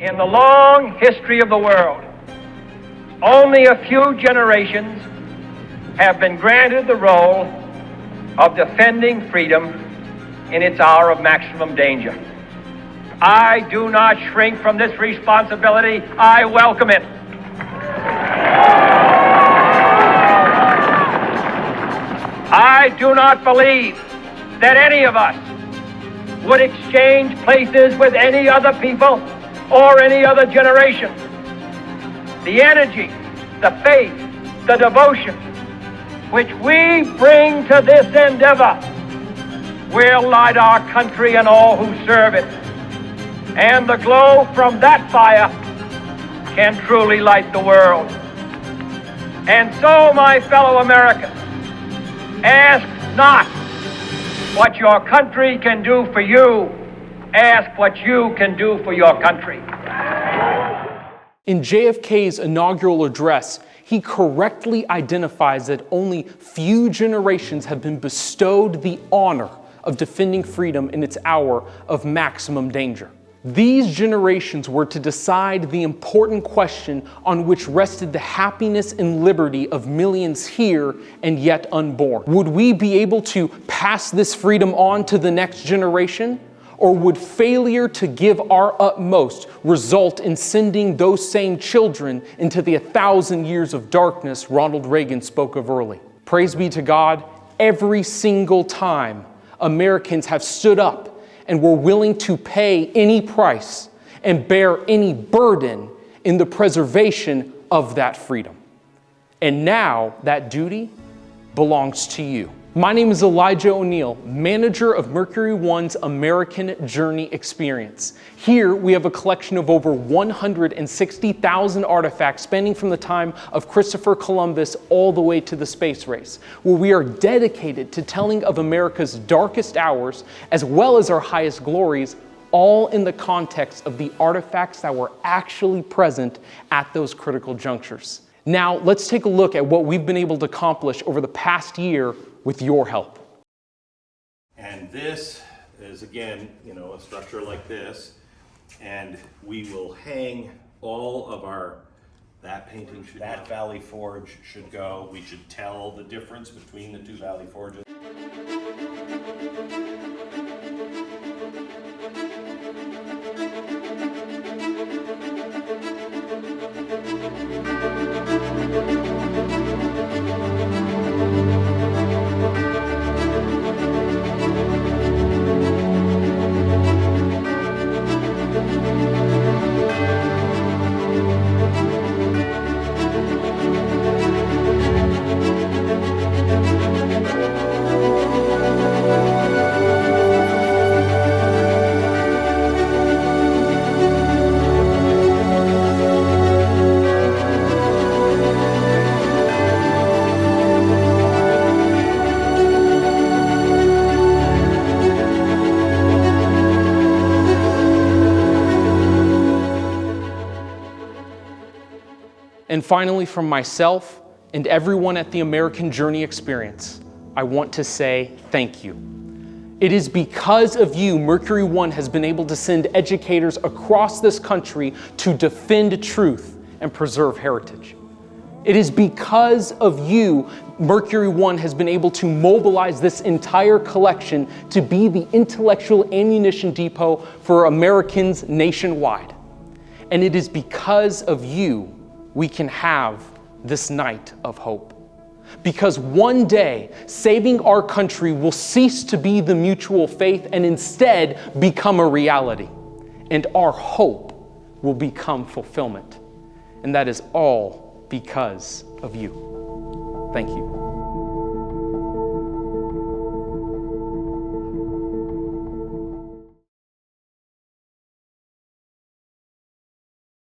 In the long history of the world, only a few generations have been granted the role of defending freedom in its hour of maximum danger. I do not shrink from this responsibility. I welcome it. I do not believe that any of us would exchange places with any other people or any other generation. The energy, the faith, the devotion which we bring to this endeavor will light our country and all who serve it. And the glow from that fire can truly light the world. And so, my fellow Americans, ask not what your country can do for you. Ask what you can do for your country. In JFK's inaugural address, he correctly identifies that only few generations have been bestowed the honor of defending freedom in its hour of maximum danger. These generations were to decide the important question on which rested the happiness and liberty of millions here and yet unborn. Would we be able to pass this freedom on to the next generation? Or would failure to give our utmost result in sending those same children into the 1,000 years of darkness Ronald Reagan spoke of early? Praise be to God, every single time Americans have stood up and were willing to pay any price and bear any burden in the preservation of that freedom. And now that duty belongs to you. My name is Elijah O'Neill, manager of Mercury One's American Journey Experience. Here we have a collection of over 160,000 artifacts spanning from the time of Christopher Columbus all the way to the space race, where we are dedicated to telling of America's darkest hours as well as our highest glories, all in the context of the artifacts that were actually present at those critical junctures. Now let's take a look at what we've been able to accomplish over the past year with your help. And this is, again, a structure like this, and we will hang all of that painting should go. That Valley Forge should go. We should tell the difference between the two Valley Forges. And finally, from myself and everyone at the American Journey Experience, I want to say thank you. It is because of you Mercury One has been able to send educators across this country to defend truth and preserve heritage. It is because of you Mercury One has been able to mobilize this entire collection to be the intellectual ammunition depot for Americans nationwide. And it is because of you we can have this night of hope. Because one day, saving our country will cease to be the mutual faith and instead become a reality. And our hope will become fulfillment. And that is all because of you. Thank you.